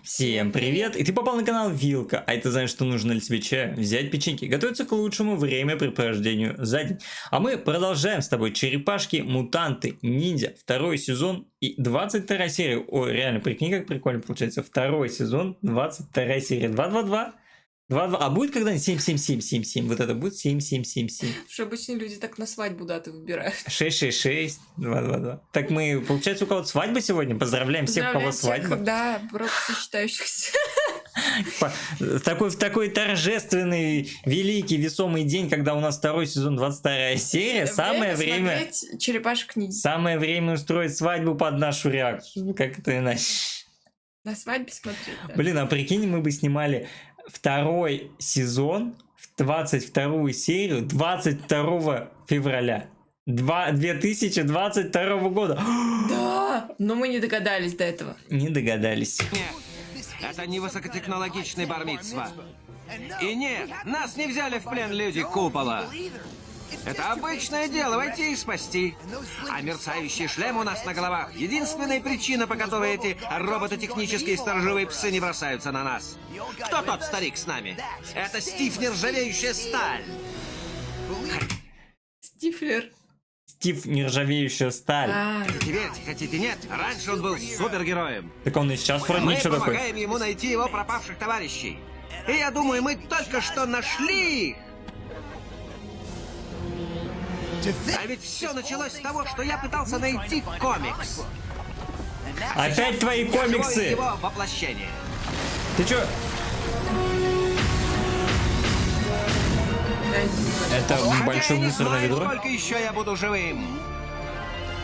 Всем привет! И ты попал на канал Вилка, а это значит, что нужно для тебе чая, взять печеньки, готовиться к лучшему времяпрепровождению за день. А мы продолжаем с тобой Черепашки, Мутанты, Ниндзя, второй сезон и 22 серия. Ой, реально, прикинь, как прикольно получается. Второй сезон, 22 серия, 222. 2-2. А будет когда-нибудь 7-7-7-7-7? Вот это будет 7-7-7-7. Что обычно люди так на свадьбу даты выбирают. 6-6-6, 2-2-2. Так мы, получается, у кого-то свадьба сегодня? Поздравляем всех, у кого свадьба. Да, просто сочетающихся. В такой торжественный, великий, весомый день, когда у нас второй сезон, 22 серия, самое время... Черепашек Ниндзя. Самое время устроить свадьбу под нашу реакцию. Как это иначе? На свадьбе смотреть, да. Блин, а прикинь, мы бы снимали второй сезон, 22 серию 22 февраля 2022 года. Да, но мы не догадались до этого. Не догадались. Нет, это не высокотехнологичный бар-мицва. И нет, нас не взяли в плен люди Купола. Это обычное дело — войти и спасти. А мерцающий шлем у нас на головах — единственная причина, по которой эти робототехнические сторожевые псы не бросаются на нас. Кто тот старик с нами? Это Стив Нержавеющая Сталь. Стифлер. Стив Нержавеющая Сталь. Хотите верьте, хотите нет, раньше он был супергероем. Так он и сейчас вроде Мы ничего такой. помогаем ему найти его пропавших товарищей. И я думаю, мы только что нашли их. А ведь все началось с того, что я пытался найти комикс. Опять твои комиксы! Его воплощение. Ты чё? Это большое Я не мусорное знаю, ведро? сколько еще я буду живым.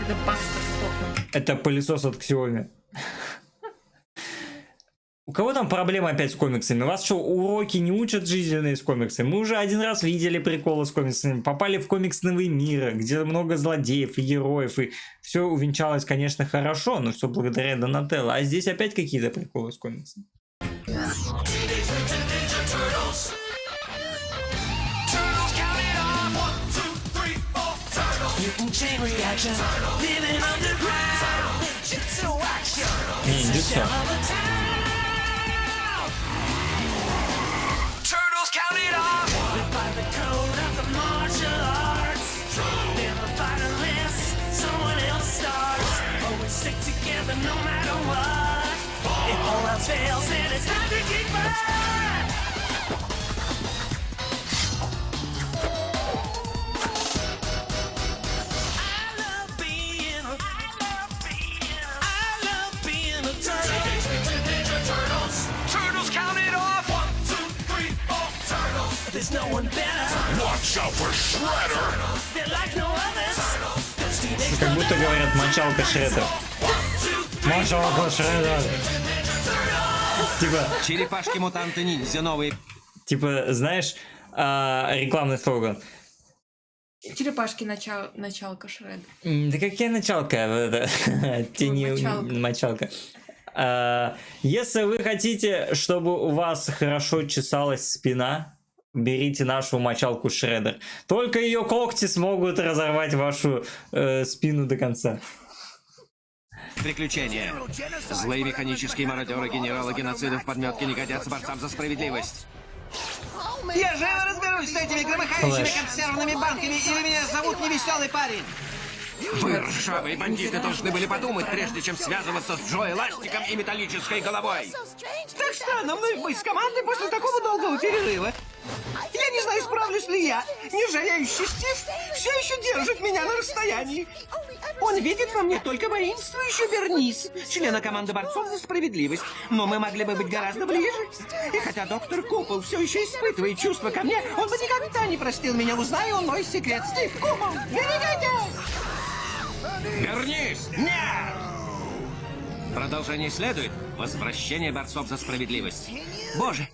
Это Бакстер Стокман. Это пылесос от Xiaomi. У кого там проблема опять с комиксами? Вас что, уроки не учат жизненные с комиксами? Мы уже один раз видели приколы с комиксами, попали в комиксный мир, где много злодеев и героев, и все увенчалось, конечно, хорошо, но все благодаря Донателло. А здесь опять какие-то приколы с комиксами. Ниндзя. There's no one better. Watch out for Shredder. They're like no others. Как будто говорят мочалка Шреддер. Мочалка Шреддер. Типа, Черепашки-мутанты ниндзя новые. типа, знаешь, рекламный слоган. Черепашки началка Шредда. Да какая началка? Мочалка. Если вы хотите, чтобы у вас хорошо чесалась спина, берите нашу мочалку Шреддер. Только ее когти смогут разорвать вашу спину до конца. Приключения. Злые механические мародеры, генералы геноцидов, подметки не годятся борцам за справедливость. Я живо разберусь с этими громыхающими Флэш. консервными банками, или меня зовут невеселый парень. Вы, ржавые бандиты, должны были подумать, прежде чем связываться с Джо Эластиком и металлической головой. Так странно, мы с командой после такого долгого перерыва. Я не знаю, справлюсь ли я. Нержавеющий Стив все еще держит меня на расстоянии. Он видит во мне только воинствующую Бернис, члена команды борцов за справедливость. Но мы могли бы быть гораздо ближе. И хотя доктор Купол все еще испытывает чувства ко мне, он бы никогда не простил меня, узнай он мой секрет. Стив Купол, берегите! Бернис, нет! Продолжение следует. Возвращение борцов за справедливость. Боже!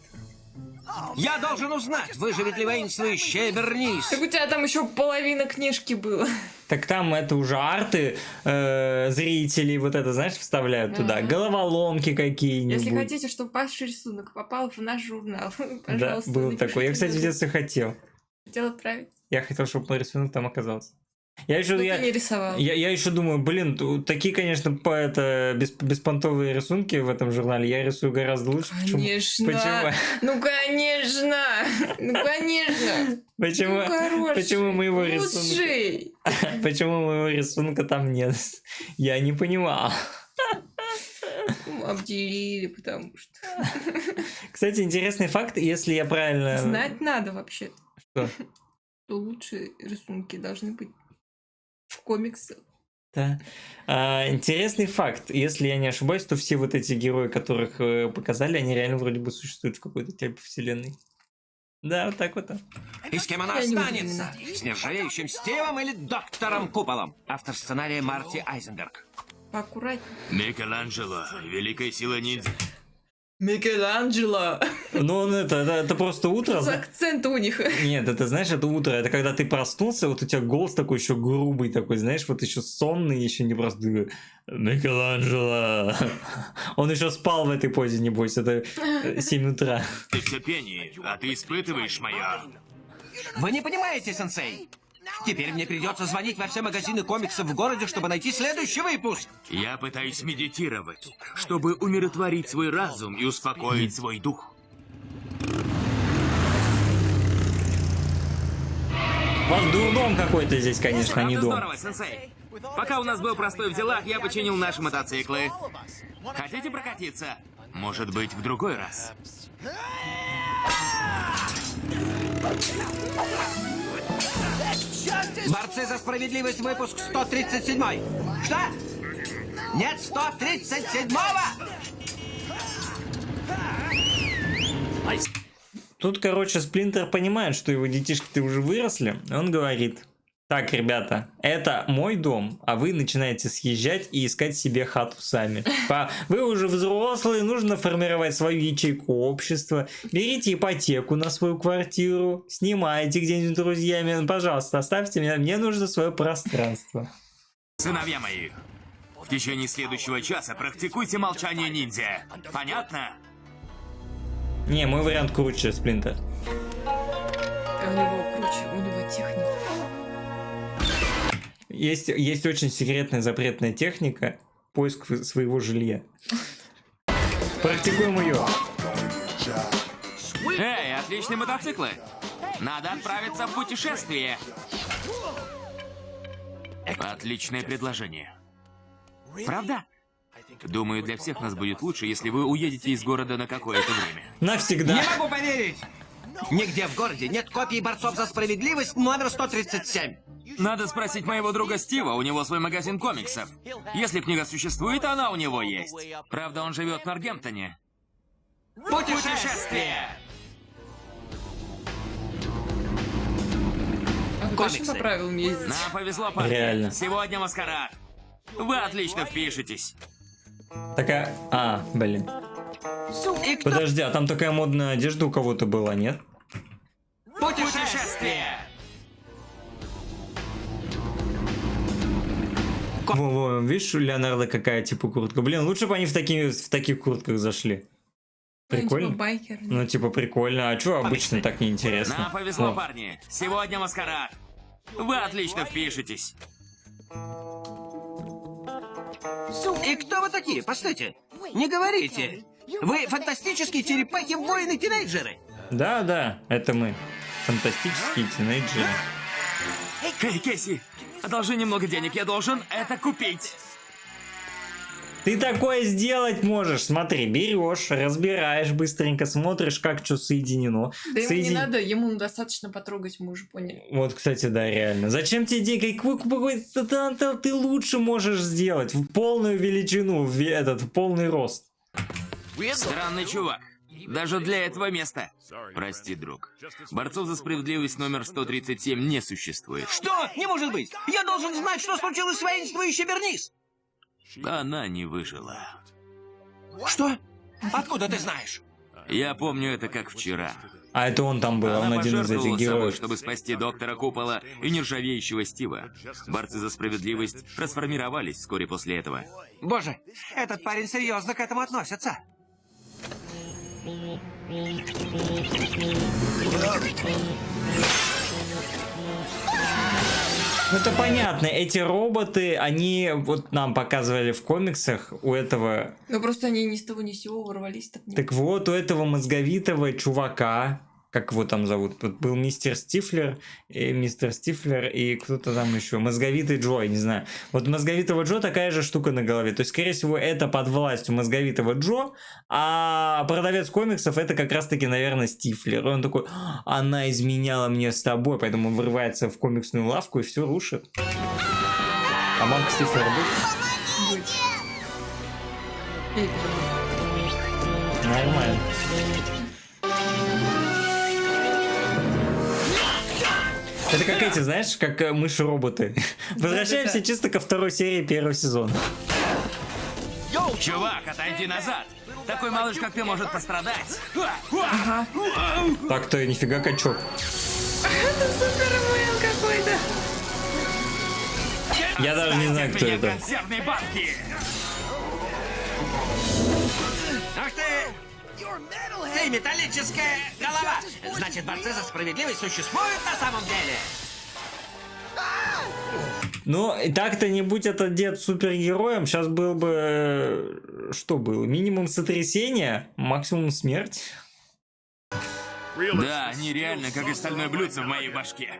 Я должен узнать, выживет ли воинствующая Бернис. Так у тебя там еще половина книжки было. Так там это уже арты зрителей, вот это, знаешь, вставляют туда. Головоломки какие-нибудь. Если хотите, чтобы ваш рисунок попал в наш журнал, Да, пожалуйста, был напишите такой. Я, кстати, в мне. детстве хотел. Хотел отправить. Я хотел, чтобы мой рисунок там оказался. Я еще, Ну, ты не рисовал. я еще думаю, блин, такие, конечно, беспонтовые рисунки в этом журнале я рисую гораздо лучше. Конечно. Почему? Ну, конечно. Ну, конечно. Почему? Ну, хороший. Почему моего рисунка? Лучший. Почему моего рисунка там нет? Я не понимал. Ну, обделили, потому что... Кстати, интересный факт, если я правильно... Знать надо вообще. Что? Что лучшие рисунки должны быть в комиксах. Да. Интересный факт, если я не ошибаюсь, то все вот эти герои, которых показали, они реально вроде бы существуют в какой-то типа вселенной. Да, вот так вот. И с кем она Я не останется? С нержавеющим Стивом или доктором Куполом? Автор сценария Марти Айзенберг. Поаккуратнее. Микеланджело, великая сила ниндзя. Микеланджело. Ну, он это просто утро. За акцент у них. Нет, это знаешь, это утро, это когда ты проснулся, вот у тебя голос такой еще грубый такой, знаешь, вот еще сонный, еще не просто Микеланджело. Он еще спал в этой позе, небось, это 7 утра. Ты в терпении, а ты испытываешь мое. Вы не понимаете, сенсей? Теперь мне придется звонить во все магазины комиксов в городе, чтобы найти следующий выпуск. Я пытаюсь медитировать, чтобы умиротворить свой разум и успокоить свой дух. У вас дурдом какой-то здесь, конечно, а не Правда дом. здорово, сенсей. Пока у нас был простой в делах, я починил наши мотоциклы. Хотите прокатиться? Может быть, в другой раз. Борцы за справедливость, выпуск 137. Что? Нет 137-го? Тут, короче, Сплинтер понимает, что его детишки-то уже выросли. Он говорит: так, ребята, это мой дом, а вы начинаете съезжать и искать себе хату сами. Вы уже взрослые, нужно формировать свою ячейку общества. Берите ипотеку на свою квартиру, снимайте где-нибудь с друзьями. Пожалуйста, оставьте меня, мне нужно свое пространство. Сыновья мои, в течение следующего часа практикуйте молчание ниндзя. Понятно? Не, мой вариант круче, Сплинтер. У него круче, у него техника. Есть очень секретная запретная техника — поиск своего жилья. Практикуем ее. Эй, отличные мотоциклы! Надо отправиться в путешествие. Отличное предложение. Правда? Думаю, для всех нас будет лучше, если вы уедете из города на какое-то время. Навсегда. Не могу поверить. Нигде в городе нет копий борцов за справедливость номер 137. Надо спросить моего друга Стива, у него свой магазин комиксов. Если книга существует, она у него есть. Правда, он живет в Нортгемптоне. Путешествие! А вы Комиксы. точно по правилам ездите? Нам повезло, парни. Реально. Сегодня маскарад. Вы отлично впишетесь. Такая... блин. И кто? Подожди, а там такая модная одежда у кого-то была, нет? Путешествие! Во, видишь, у Леонардо какая типа куртка. Блин, лучше бы они в таких куртках зашли. Прикольно. Типа байкер. Ну, типа, прикольно. А чё обычно так неинтересно? Нам повезло, О, парни. Сегодня маскарад. Вы отлично впишетесь. И кто вы такие? Постойте. Не говорите. Вы фантастические черепахи-воины-тинейджеры. Да, это мы. Фантастические тинейджеры. Эй, Кэсси, одолжи немного денег, я должен это купить. Ты такое сделать можешь. Смотри, берешь, разбираешь быстренько, смотришь, как что соединено. Да ему не надо, ему достаточно потрогать, мы уже поняли. Вот, кстати, да, реально. Зачем тебе деньги? Ты лучше можешь сделать в полную величину, в полный рост. Странный чувак. Даже для этого места. Прости, друг. Борцов за справедливость номер 137 не существует. Что? Не может быть. Я должен знать, что случилось с воинствующей Бернис. Она не выжила. Что? Откуда ты знаешь? Я помню это как вчера. А это он там был, он Она один из этих пожертвовала собой, героев. чтобы спасти доктора Купола и нержавеющего Стива. Борцы за справедливость трансформировались вскоре после этого. Боже, этот парень серьезно к этому относится. Ну это понятно, эти роботы, они вот нам показывали в комиксах, у этого... Ну просто они ни с того ни с сего ворвались. Так вот, у этого мозговитого чувака, как его там зовут, вот был мистер Стифлер и кто-то там еще, мозговитый Джо, я не знаю. Вот мозговитого Джо такая же штука на голове, то есть, скорее всего, это под властью мозговитого Джо, а продавец комиксов это как раз-таки, наверное, Стифлер. И он такой, она изменяла мне с тобой, поэтому он врывается в комиксную лавку и все рушит. А мамка Стифлера будет? Будет. Эй, Нормально. Это как эти, знаешь, как мыши-роботы. Возвращаемся чисто ко второй серии первого сезона. Чувак, отойди назад. Такой малыш, как ты, может пострадать. Ага. Так-то нифига качок. Это Супермен какой-то. Я даже не знаю, кто это. Консервные банки. Ах ты! Ты металлическая голова! Значит, борцы за справедливость существуют на самом деле! Ну, и так-то не будь этот дед супергероем, сейчас был бы... Что было? Минимум сотрясения, максимум смерть. Да, они реально как и стальное блюдце в моей башке.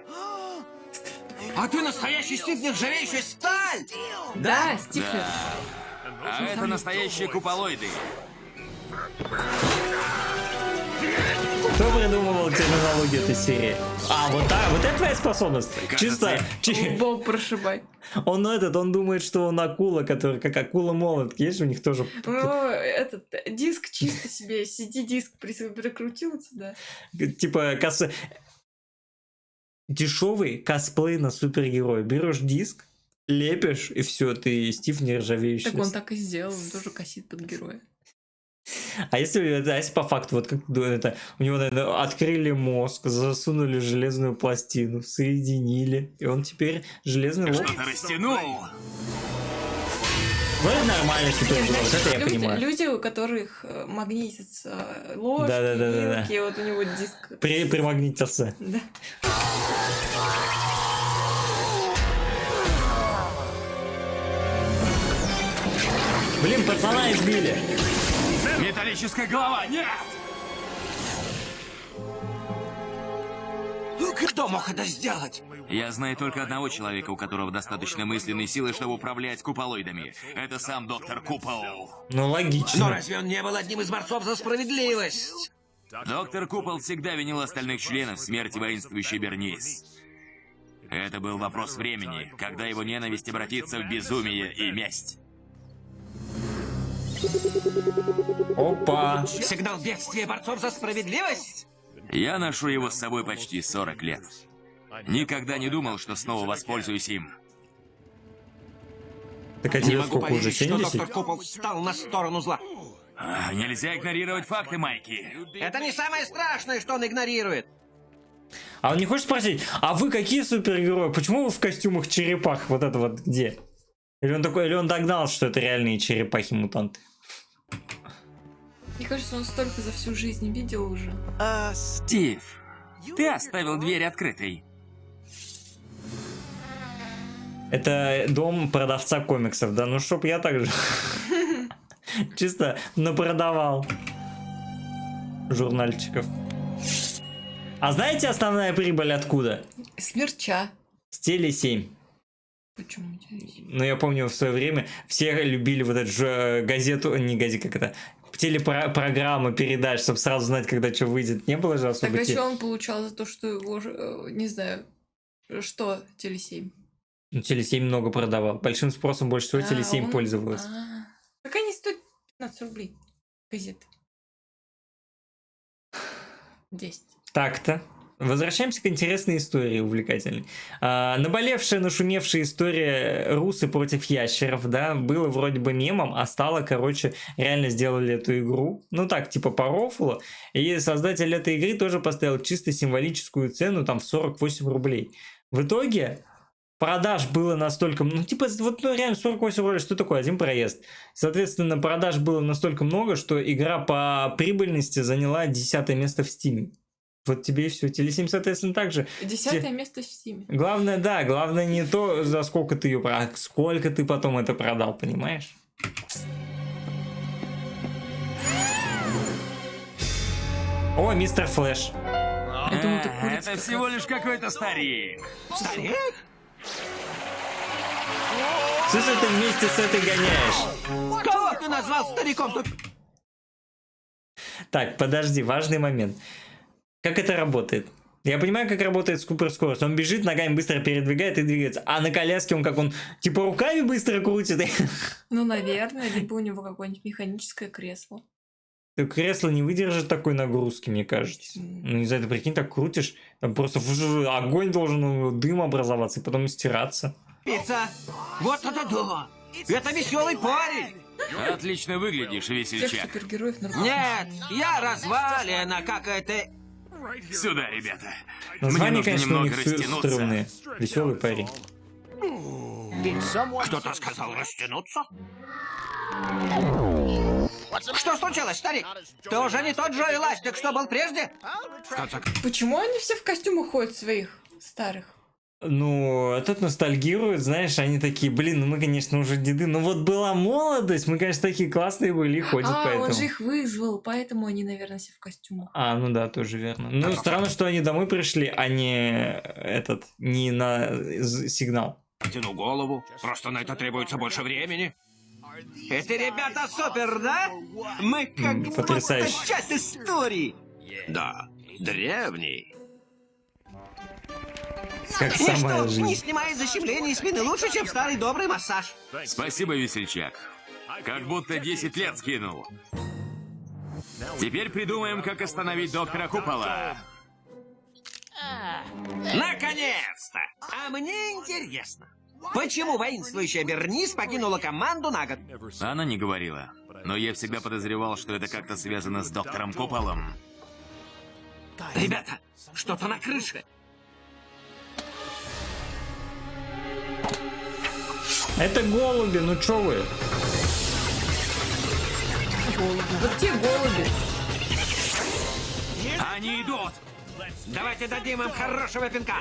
А ты настоящий Стив, нержавеющая сталь! Да, Стифлер. Да. А это настоящие куполоиды. Кто придумывал терминологию этой серии? А, вот так, вот это твоя способность. Кажется, Чисто... Бог прошибай. Он думает, что он акула, который как акула-молот. Есть у них тоже... Ну, этот диск чисто себе, CD-диск прикрутил сюда. Типа, дешевый косплей на супергероя. Берешь диск, лепишь, и все, ты Стив нержавеющий. Так он так и сделал, он тоже косит под героя. А если по факту, вот как это, у него, наверное, открыли мозг, засунули железную пластину, соединили, и он теперь железный лоб. Что-то растянул. Ну, это нормально, супергерой, вот это я понимаю. Люди, у которых магнитятся ложки, Да. вилки, вот у него диск. Примагнитился. Да. Блин, пацана избили. Металлическая голова, нет! Кто мог это сделать? Я знаю только одного человека, у которого достаточно мысленной силы, чтобы управлять куполоидами. Это сам доктор Купол. Ну, Но логично. разве он не был одним из борцов за справедливость? Доктор Купол всегда винил остальных членов в смерти воинствующей Бернис. Это был вопрос времени, когда его ненависть обратится в безумие и месть. Опа. Сигнал бедствия борцов за справедливость? Я ношу его с собой почти 40 лет. Никогда не думал, что снова воспользуюсь им. Так а Не тебе могу сколько уже, поверить, что 70? доктор Купол встал на сторону зла. Нельзя игнорировать факты, Майки. Это не самое страшное, что он игнорирует. А он не хочет спросить, а вы какие супергерои? Почему вы в костюмах черепах? Вот это вот где? Или он догнал, что это реальные черепахи-мутанты? Мне кажется, он столько за всю жизнь видел уже. Стив, ты оставил дверь открытой. Это дом продавца комиксов, да? Ну, чтоб я так же чисто напродавал журнальчиков. А знаете, основная прибыль откуда? Смерча. С Теле 7. Почему интересно? Ну, я помню, в свое время все любили вот эту же газету, не газету, как это, телепрограммы, передач, чтобы сразу знать, когда что выйдет. Не было же особо... Так а что он получал за то, что его, не знаю, что, Теле7? Ну, Теле 7 много продавал. Большим спросом больше всего Теле 7 пользовалась. Так они стоят 15 рублей. Газеты. 10. Так-то. Возвращаемся к интересной истории, увлекательной. Наболевшая, нашумевшая история русы против ящеров, да, было вроде бы мемом, а стало, короче, реально сделали эту игру. Ну так, типа по рофлу. И создатель этой игры тоже поставил чисто символическую цену, там, в 48 рублей. В итоге продаж было настолько... Ну, типа, вот ну, реально 48 рублей, что такое? Один проезд. Соответственно, продаж было настолько много, что игра по прибыльности заняла 10 место в Steam. Вот тебе и все. Телесим, соответственно, также. 10-е место в Стиме. Главное, да, главное не то, за сколько ты ее продал, а сколько ты потом это продал, понимаешь? О, мистер Флэш. Я думаю, это курица Это всего лишь какой-то старик. Старик? Что ж ты вместе с этой гоняешь? Кого ты назвал стариком тут? Так, подожди, важный момент. Как это работает? Я понимаю, как работает суперскорость. Он бежит, ногами быстро передвигает и двигается. А на коляске он как он, типа, руками быстро крутит. Ну, наверное, либо у него какое-нибудь механическое кресло. Ты кресло не выдержит такой нагрузки, мне кажется. Ну, не знаю, ты прикинь, так крутишь, там просто огонь должен, дым образоваться и потом стираться. Пицца! Вот это да! Это веселый парень! Отлично выглядишь, Всех весельчак. супергероев на руках. Нет, я развалина, как это... Сюда, ребята. Мне Название, нужно конечно, у немного них растянуться. стрёмные. Веселый парень. Кто-то сказал растянуться? Что случилось, старик? Ты уже не тот Джо Эластик, что был прежде? В конце концов, Почему они все в костюмах ходят своих старых? Ну, этот ностальгирует, знаешь, они такие, блин, ну мы, конечно, уже деды, но вот была молодость, мы, конечно, такие классные были и ходят поэтому. Он же их вызвал, поэтому они, наверное, все в костюмах. А, ну да, тоже верно. Ну, странно, что они домой пришли, а не не на сигнал. тяну голову. Просто на это требуется больше времени. Эти ребята супер, да? Мы как будто потрясающе. часть истории. Да, древний. Как И самая что, не жизнь. снимает защемление спины лучше, чем старый добрый массаж. Спасибо, весельчак. Как будто 10 лет скинул. Теперь придумаем, как остановить доктора Купола. Наконец-то! А мне интересно, почему воинствующая Бернис покинула команду на год? Она не говорила. Но я всегда подозревал, что это как-то связано с доктором Куполом. Ребята, что-то на крыше. Это голуби, ну чё вы? Голуби. Вот те голуби. Они идут! Давайте дадим им хорошего пинка.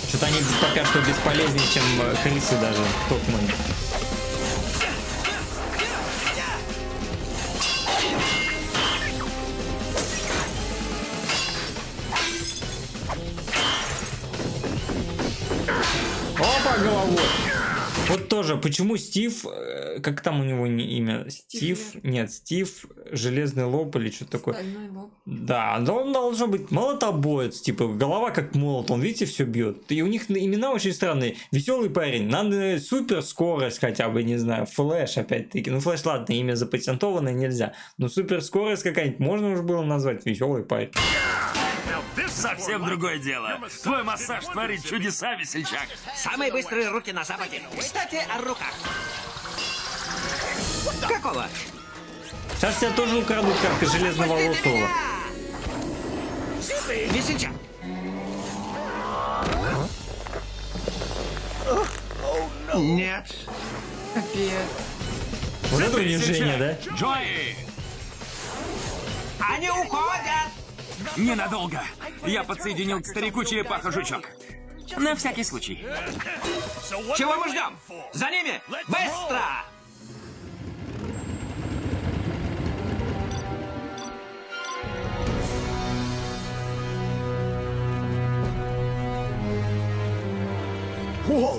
Что-то они пока что бесполезнее, чем крысы даже. Стокман. Опа, головой. Вот тоже, почему Стив, как там у него имя? Стив? Нет, Стив, Железный лоб или что-то такое. Стальной лоб. Да, но он должен быть молотобоец, типа голова как молот, он, видите, все бьет. И у них имена очень странные. Веселый парень, надо супер скорость хотя бы, не знаю, Флэш опять-таки. Ну, Флэш, ладно, имя запатентованное нельзя. Но супер скорость какая-нибудь можно уже было назвать веселый парень. Совсем другое дело. Твой массаж творит чудеса, весельчак. Самые быстрые руки на западе. Кстати, о руках. Какого? Сейчас тебя тоже украдут, как и железноволосого. Весельчак. Нет. Капец. Вот это унижение, да? Джои! Они уходят. Ненадолго. Я подсоединил к старику черепаха-жучок. На всякий случай. Чего мы ждем? За ними! Быстро!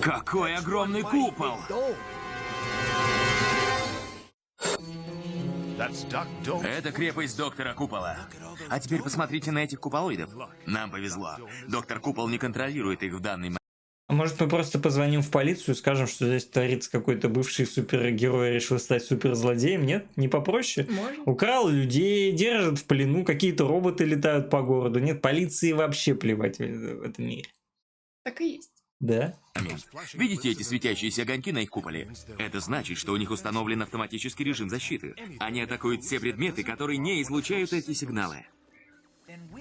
Какой огромный купол! Это крепость доктора Купола. А теперь посмотрите на этих куполоидов. Нам повезло. Доктор Купол не контролирует их в данный момент. А может мы просто позвоним в полицию и скажем, что здесь творится какой-то бывший супергерой, решил стать суперзлодеем? Нет? Не попроще? Можно. Украл людей, держат в плену, какие-то роботы летают по городу. Нет, полиции вообще плевать в этом мире. Так и есть. Да? Видите эти светящиеся огоньки на их куполе? Это значит, что у них установлен автоматический режим защиты. Они атакуют все предметы, которые не излучают эти сигналы.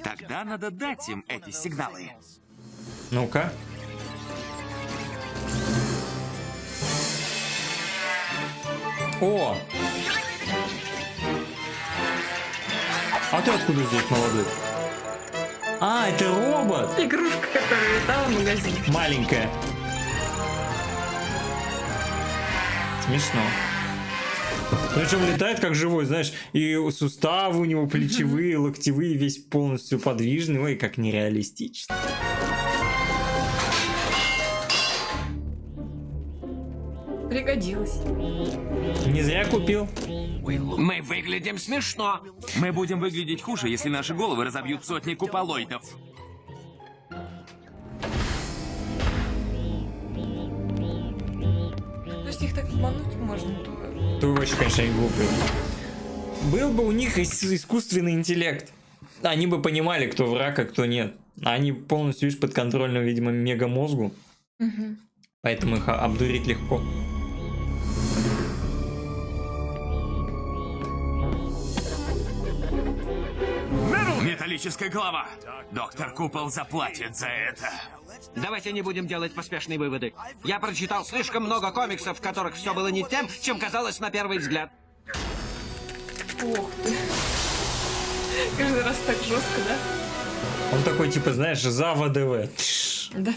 Тогда надо дать им эти сигналы. Ну-ка. О! А ты откуда здесь, молодой? А, это робот! Игрушка, которая летала в магазине. Маленькая. Смешно. Причем летает как живой, знаешь, и суставы у него плечевые, локтевые, весь полностью подвижный. Ой, как нереалистично. Пригодилась. Не зря купил. Мы выглядим смешно. Мы будем выглядеть хуже, если наши головы разобьют сотни куполоидов. То есть их так обмануть можно, то... Ты вообще, конечно, они глупые. Был бы у них искусственный интеллект. Они бы понимали, кто враг, а кто нет. Они полностью, видишь, подконтрольны, видимо, мегамозгу. Угу. Поэтому их обдурить легко. Металлическая голова. Доктор Купол заплатит за это. Давайте не будем делать поспешные выводы. Я прочитал слишком много комиксов, в которых все было не тем, чем казалось на первый взгляд. Ох ты. Каждый раз так жестко, да? Он такой, типа, знаешь, за ВДВ. Да.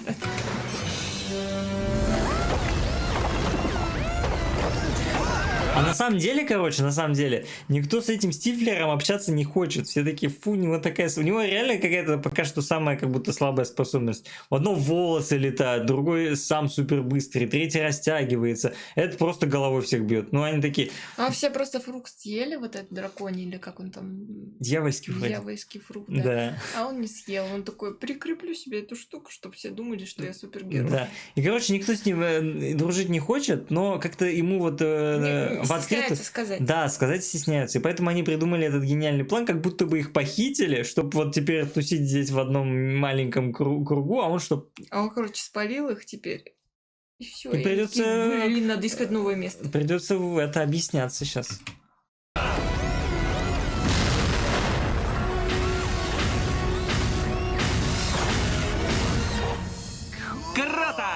А на самом деле, короче, никто с этим Стифлером общаться не хочет. Все такие, фу, у него реально какая-то пока что самая как будто слабая способность. В одно волосы летают, другой сам супер быстрый, третий растягивается. Это просто головой всех бьет. Ну, они такие... А все просто фрукт съели, вот этот драконий, или как он там... Дьявольский вроде. Дьявольский фрукт, да. Да. А он не съел. Он такой, прикреплю себе эту штуку, чтобы все думали, что я супергерой. Да. И, короче, никто с ним дружить не хочет, но как-то ему вот... в открытую... сказать. Да, сказать стесняются. И поэтому они придумали этот гениальный план, как будто бы их похитили, чтобы вот теперь тусить здесь в одном маленьком кругу, а он что... А он, короче, спалил их теперь. И все. И придется... Блин, надо искать новое место. Придется это объясняться сейчас. Круто!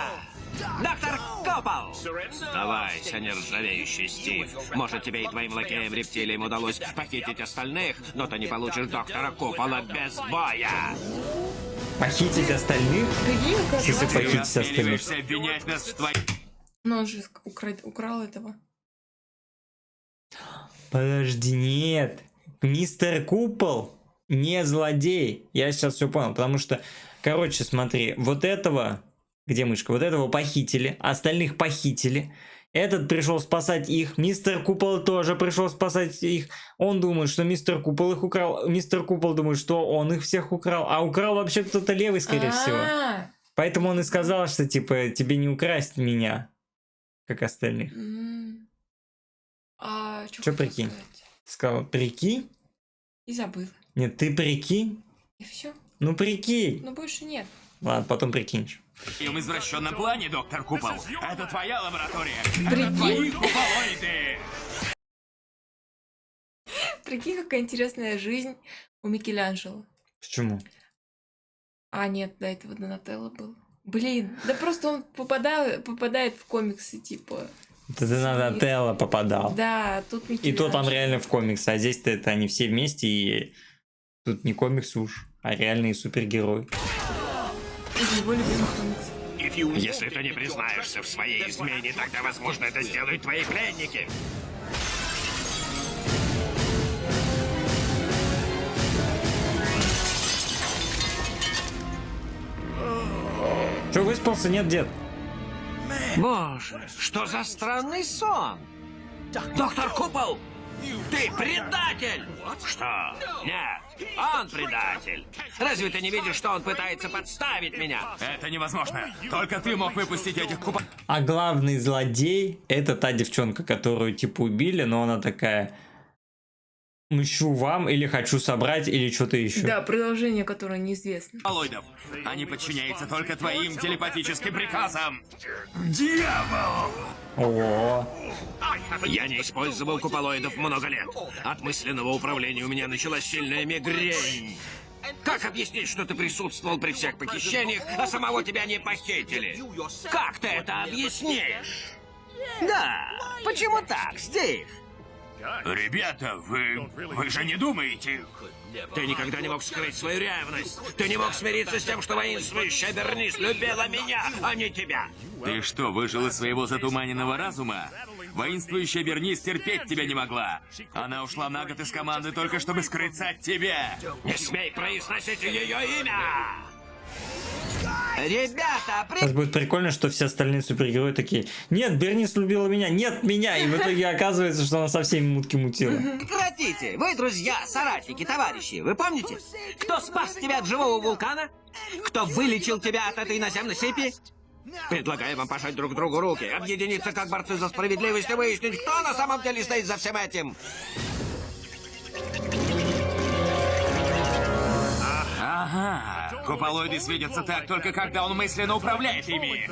Доктор Купол! Сдавайся, нержавеющий Стив. Может, тебе и твоим лакеям-рептилиям удалось похитить остальных, но ты не получишь доктора Купола без боя. Похитить остальных? Прикинь, как Если раз- похитить Ты остальных. осмеливаешься обвинять нас в твоей... Но он же украл этого. Подожди, нет. Мистер Купол не злодей. Я сейчас все понял, потому что, короче, смотри, вот этого... Где мышка? Вот этого похитили, остальных похитили. Этот пришел спасать их. Мистер Купол тоже пришел спасать их. Он думает, что мистер Купол их украл. Мистер Купол думает, что он их всех украл. А украл вообще кто-то левый, скорее всего. А, Поэтому он и сказал, что типа тебе не украсть меня, как остальных. А Чё что прикинь? Сказал, прикинь? И забыл. Нет, ты прикинь? И все. Ну прикинь. Но больше нет. Ладно, потом прикинешь. В извращенном плане, доктор Купол. Это твоя лаборатория. Прикинь. Это твои куполоиды. Прикинь, какая интересная жизнь у Микеланджело. Почему? А, нет, до этого Донателло был. Блин, да просто он попадает в комиксы, типа. Это ты на Донателло попадал. Да, тут И Микеланджело. то там реально в комиксы, а здесь-то это они все вместе, и тут не комиксы уж, а реальные супергерои. Из его любимых комиксов. Если ты не признаешься в своей измене, тогда, возможно, это сделают твои пленники. Че, выспался? Нет, дед? Боже, что за странный сон? Доктор Купол, ты предатель! Что? Нет, он предатель. Разве ты не видишь, что он пытается подставить меня? Это невозможно. Только ты мог выпустить этих купол... А главный злодей — это та девчонка, которую типа убили, но она такая... Мщу вам, или хочу собрать, или что-то еще. Да, продолжение, которое неизвестно. куполоидов. Они подчиняются только твоим телепатическим приказам. Дьявол! О, Я не использовал куполоидов много лет. От мысленного управления у меня началась сильная мигрень. Как объяснить, что ты присутствовал при всех похищениях, а самого тебя не похитили? Как ты это объяснишь? Да, почему так, Стив? Ребята, вы же не думаете? Ты никогда не мог скрыть свою ревность. Ты не мог смириться с тем, что воинствующая Бернис любила меня, а не тебя. Ты что, выжил из своего затуманенного разума? Воинствующая Бернис терпеть тебя не могла. Она ушла на год из команды только чтобы скрыться от тебя. Не смей произносить ее имя! Ребята, Сейчас будет прикольно, что все остальные супергерои такие: нет, Бернис любила меня, нет меня, и в итоге оказывается, что она со всеми мутки мутила. прекратите! Вы друзья, соратники, товарищи. Вы помните? Кто спас тебя от живого вулкана? Кто вылечил тебя от этой наземной сыпи? Предлагаю вам пожать друг другу руки, объединиться как борцы за справедливость и выяснить, кто на самом деле стоит за всем этим. Ага, куполоиды светятся так только когда он мысленно управляет ими.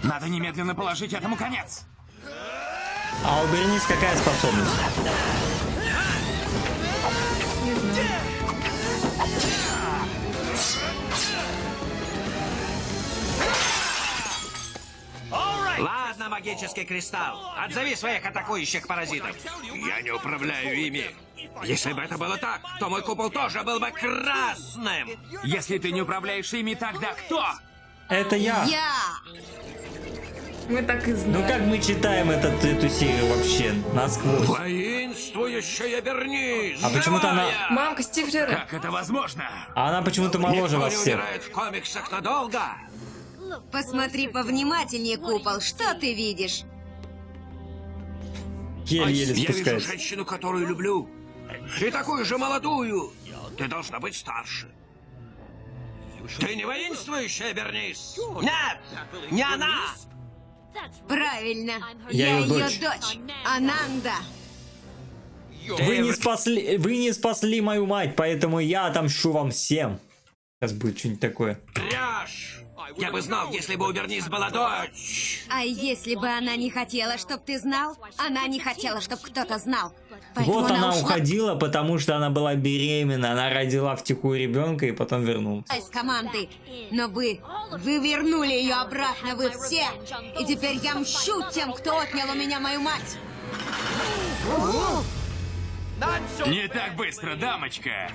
Надо немедленно положить этому конец. А у Бернис какая способность? Не знаю. Ладно, магический кристалл, отзови своих атакующих паразитов. Я не управляю ими. Если бы это было так, то мой купол тоже был бы красным. Если ты не управляешь ими, тогда кто? Это я. Мы так и знаем. Ну как мы читаем эту серию вообще насквозь? Воинствующая Бернис! А почему-то она- живая! Мамка Стивлера. Как это возможно? А она почему-то моложе Никто вас не всех. умирает в комиксах надолго. Посмотри повнимательнее, купол, что ты видишь? Еле-еле Я вижу спускается. женщину, которую люблю. И такую же молодую. Ты должна быть старше. Ты не воинствующая Бернис? Нет, не она. Правильно. Я её ее дочь. дочь. Ананда. Вы не спасли мою мать, поэтому я отомщу вам всем. Сейчас будет что-нибудь такое. Тряж. Я бы знал, если бы у Бернис была дочь. А если бы она не хотела, чтоб ты знал? Она не хотела, чтоб кто-то знал. Поэтому Вот она ушла уходила, потому что она была беременна. Она родила втихую ребенка и потом вернулась. из команды. Но вы вернули ее обратно, вы все. И теперь я мщу тем, кто отнял у меня мою мать. Не так быстро, дамочка.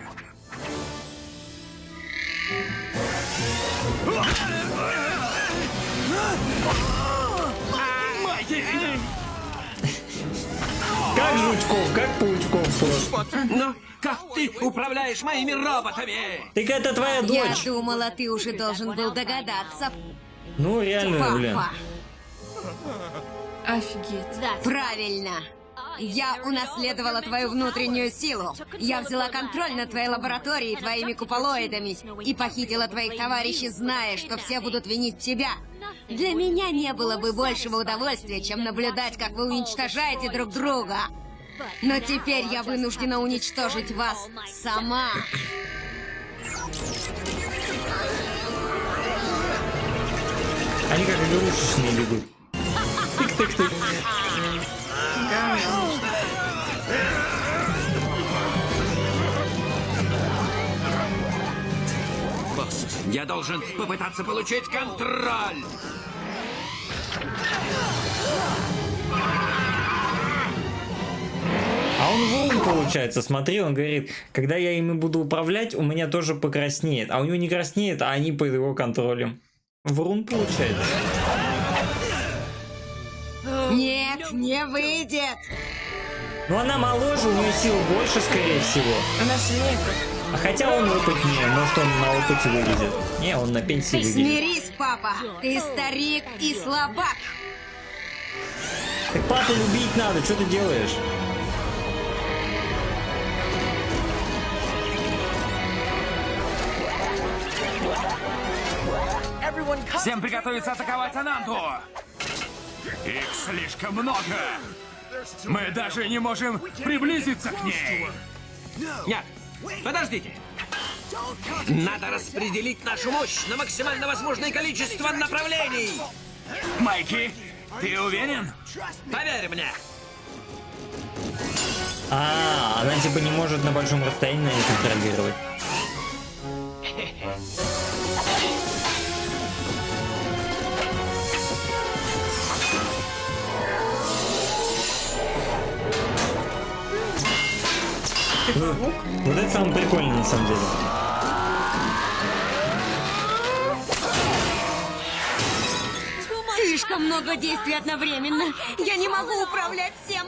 Как жучков, как паучков просто. Но как ты управляешь моими роботами? Так это твоя Я дочь. думала, ты уже должен был догадаться, Ну реально, блин. папа. Офигеть. Правильно. Я унаследовала твою внутреннюю силу. Я взяла контроль над твоей лабораторией, твоими куполоидами и похитила твоих товарищей, зная, что все будут винить тебя. Для меня не было бы большего удовольствия, чем наблюдать, как вы уничтожаете друг друга. Но теперь я вынуждена уничтожить вас сама. Они как игрушечные бегут. Тык-тык-тык. Я должен попытаться получить контроль. А он врун получается, смотри, он говорит, когда я ими буду управлять, у меня тоже покраснеет. А у него не краснеет, а они под его контролем. Врун получается. Нет, не выйдет. Ну она моложе, у нее сил больше, скорее всего. Она сильнее просто. А хотя он опытнее, может он на опыте вывезет. Не, он на пенсии выглядит. Смирись, папа. Ты старик и слабак. Так папу любить надо, что ты делаешь? Всем приготовиться атаковать Ананду! Их слишком много! Мы даже не можем приблизиться к ней! Нет, подождите. Надо распределить нашу мощь на максимально возможное количество направлений. Майки, ты уверен? Поверь мне. А, она типа не может на большом расстоянии на них контролировать. паук. Вот это самое прикольное на самом деле. Слишком много действий одновременно. Я не могу управлять всем.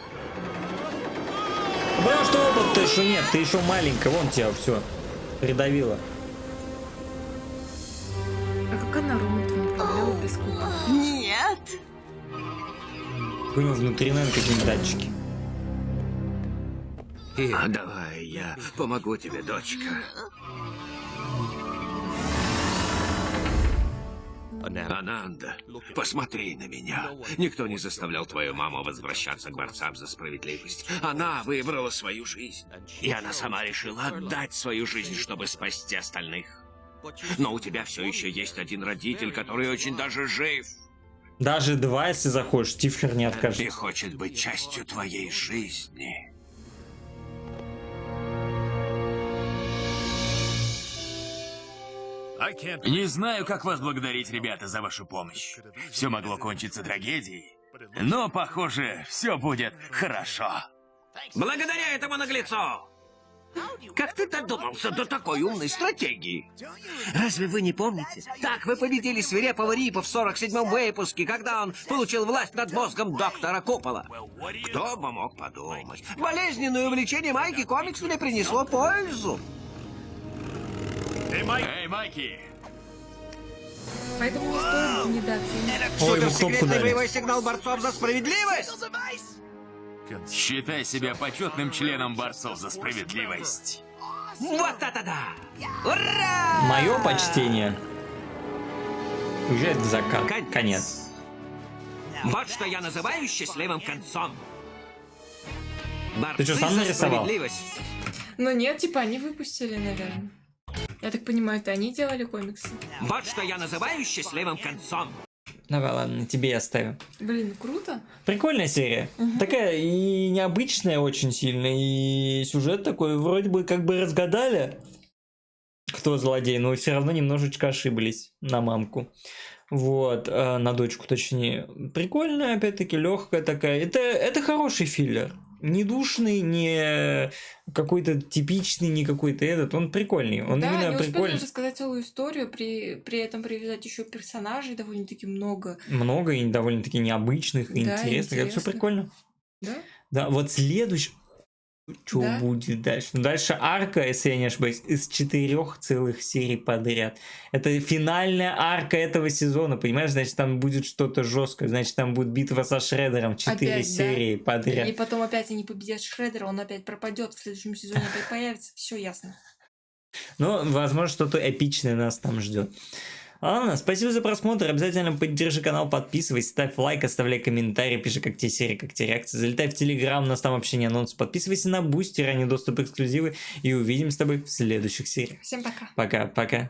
Потому что опыт-то еще нет, ты еще маленькая, вон тебя все придавило. А как она роботом управляла без куба? Нет. У него внутри, наверное, какие-нибудь датчики. Давай, я помогу тебе, дочка. Ананда, посмотри на меня. Никто не заставлял твою маму возвращаться к борцам за справедливость. Она выбрала свою жизнь. И она сама решила отдать свою жизнь, чтобы спасти остальных. Но у тебя все еще есть один родитель, который очень даже жив. Даже два, если захочешь, Тифлер не И откажет. хочет быть частью твоей жизни. Не знаю, как вас благодарить, ребята, за вашу помощь. Все могло кончиться трагедией. Но, похоже, все будет хорошо. Благодаря этому наглецу! Как ты додумался до такой умной стратегии? Разве вы не помните? Так вы победили свирепого Рипа в 47-м выпуске, когда он получил власть над мозгом доктора Купола. Кто бы мог подумать? Болезненное увлечение Майки комиксами принесло пользу. Эй, Майки! Поэтому не стоит недооценивать. Ой, ему кнопку Суперсекретный дали. боевой сигнал борцов за справедливость? Считай себя почетным членом борцов за справедливость. Вот это да! Ура! Мое почтение. Уезжает в закат. Конец. Вот что я называю счастливым концом. Ты что, сам Борцы за нарисовал? справедливость. Но нет, типа они выпустили, наверное. Я так понимаю, это они делали комиксы. Вот что я называю счастливым концом. Давай, ладно, тебе я оставлю. Блин, круто. Прикольная серия. Такая и необычная очень сильно, и сюжет такой вроде бы как бы разгадали, кто злодей, но все равно немножечко ошиблись на мамку. Вот, на дочку точнее. Прикольная, опять-таки, легкая такая. Это хороший филлер. Не душный, не какой-то типичный, не какой-то этот. Он прикольный. Он Да, именно они успели прикольный. рассказать целую историю, при этом привязать еще персонажей довольно-таки много. Много и довольно-таки необычных, и Да, интересных. Это все интересных. прикольно. Да? Да, вот следующий... Что Да. будет дальше? Ну, дальше арка, если я не ошибаюсь, из 4 целых серий подряд. Это финальная арка этого сезона, понимаешь? Значит, там будет что-то жесткое. Значит, там будет битва со Шреддером. 4 Опять, да? серии подряд. И потом опять они победят Шреддера, он опять пропадет, в следующем сезоне опять появится. Все ясно. Ну, возможно, что-то эпичное нас там ждет. Ладно, спасибо за просмотр. Обязательно поддержи канал, подписывайся, ставь лайк, оставляй комментарий, пиши, как тебе серия, как тебе реакция. Залетай в Телеграм, у нас там общение, анонсы. Подписывайся на Бусти, ранний доступ, эксклюзивы. И увидимся с тобой в следующих сериях. Всем пока. Пока-пока.